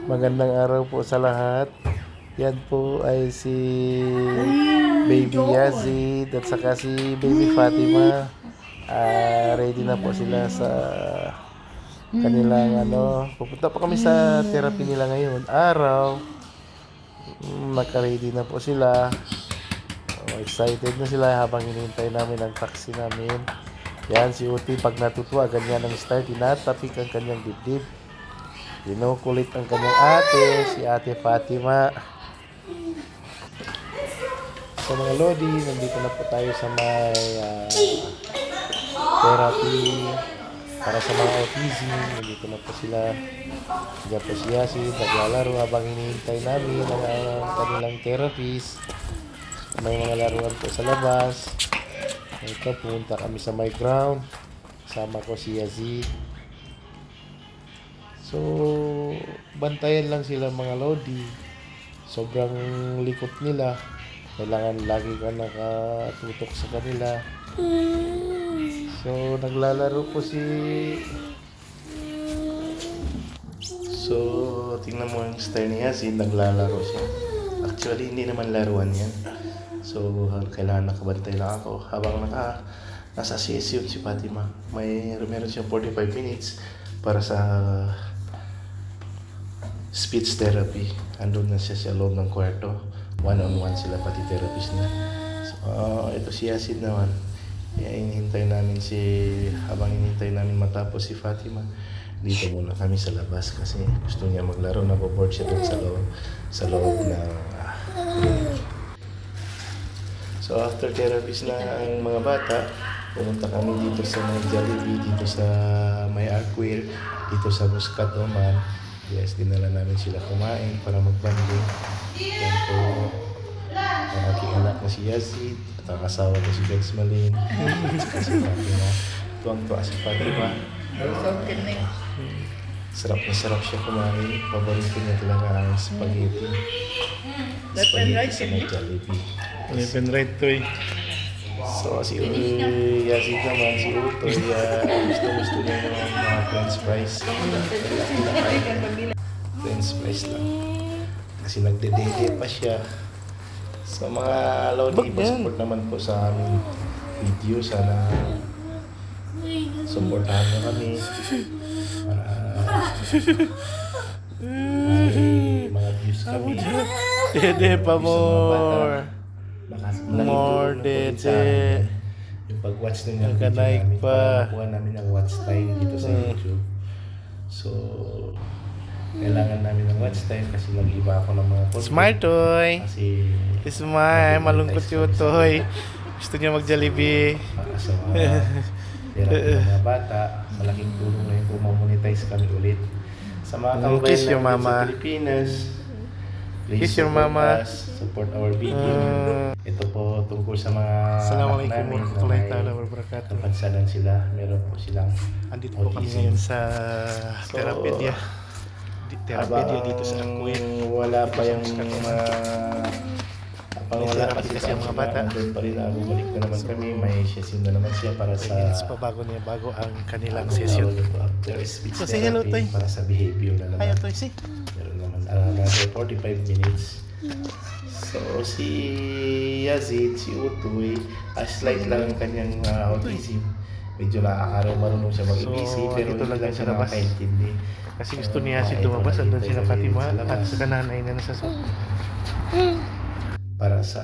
Magandang araw po sa lahat. Yan po ay si Baby Yazid at saka si Baby Fatima. Ready na po sila sa kanilang pupunta pa kami sa therapy nila ngayon. Araw. Naka-ready na po sila. Excited na sila habang hinihintay namin ang taxi namin. Yan si Uti pag natutuwa ganyan ang start. Tinatapik ang kanyang dibdib. Kinukulit ang kanyang ate, si Ate Fatima. So mga Lodi, nandito na po tayo sa may therapy para sa mga autism. Nandito na po sila. Diyan po si Yasid, naglalaro habang hinihintay namin ang kanilang therapist. May mga laruan po sa labas. Ito, pumunta kami sa my ground. Kasama ko si Yazid. So, bantayan lang sila mga Lodi. Sobrang likot nila. Kailangan lagi ka nakatutok sa kanila. So, naglalaro po So, tingnan mo yung style niya. Naglalaro siya. Actually, hindi naman laruan yan. So, kailangan nakabantay lang ako. Habang nasa CSU si Fatima. Meron siyang 45 minutes para sa speech therapy. Andun na siya sa loob ng kwarto. One-on-one sila pati therapist niya. So, ito si Yasid naman. Hinihintay namin habang hinihintay namin matapos si Fatima. Dito muna kami sa labas kasi gusto niya maglaro. Naboboard siya doon sa loob ng So, after therapist na ang mga bata, pumunta kami dito sa may Jollibee, dito sa may Aquir, dito sa Muscat Oman. Yes, dinala namin sila kumain para mag-banding. Yan po ang aking anak na si Yazid at ang asawa ko si Bex Malin. Si Fatima. Tuwang-tuwa si Fatima. Sarap na sarap siya kumain. Paborito niya talaga ang spaghetti. Spaghetti sa may Jollibee. Left and right to eh. So, si Yazid naman, si Utoy, gusto niya ng mga french fries. French fries lang. Kasi nagde-date pa siya. Sa mga Lodi, support naman po sa aming video. Sana supportahan nyo kami. Para may mga views kami. Dede pa more. More dede. Yung pag-watch nyo ng video namin, para makuha namin ang watch time dito sa YouTube. So, kailangan namin ng watch time kasi mag-iba ako ng mga content. Smart toy. Kasi Smile, malungkot yung toy. Gusto niya mag-Jollibee. para sa mga mga bata, malaking tulong na yung kung ma-monetize kami ulit. Sa mga kababayan Kiss your natin sa mama. Pilipinas, please Kiss your support mama. us, support our video. Ito po tungkol sa mga Assalamualaikum anak namin warahmatullahi na taala may wabarakatuh. kapansanan sila. Meron po silang Andito po kami autism. ngayon sa Therapy dito sa Aquir. Wala pa yung wala pa Kasi ang mga bata. Doon pa rin bumalik na naman kami. May session na naman siya para sa Minutes pa bago ang kanilang session. after speech So, say hello, therapy Toy. para sa behavior na naman. Ayaw toy, si. Meron naman another 45 minutes. So si Yazid, si Utoy, slight lang ang kanyang autism. Medyo marunong siya mag-ABC, So, pero dito lang hindi lang sa siya labas. nakakaintindi. Kasi gusto niya si lumabas. Andun sila Fatima at sa nanay na nasa para sa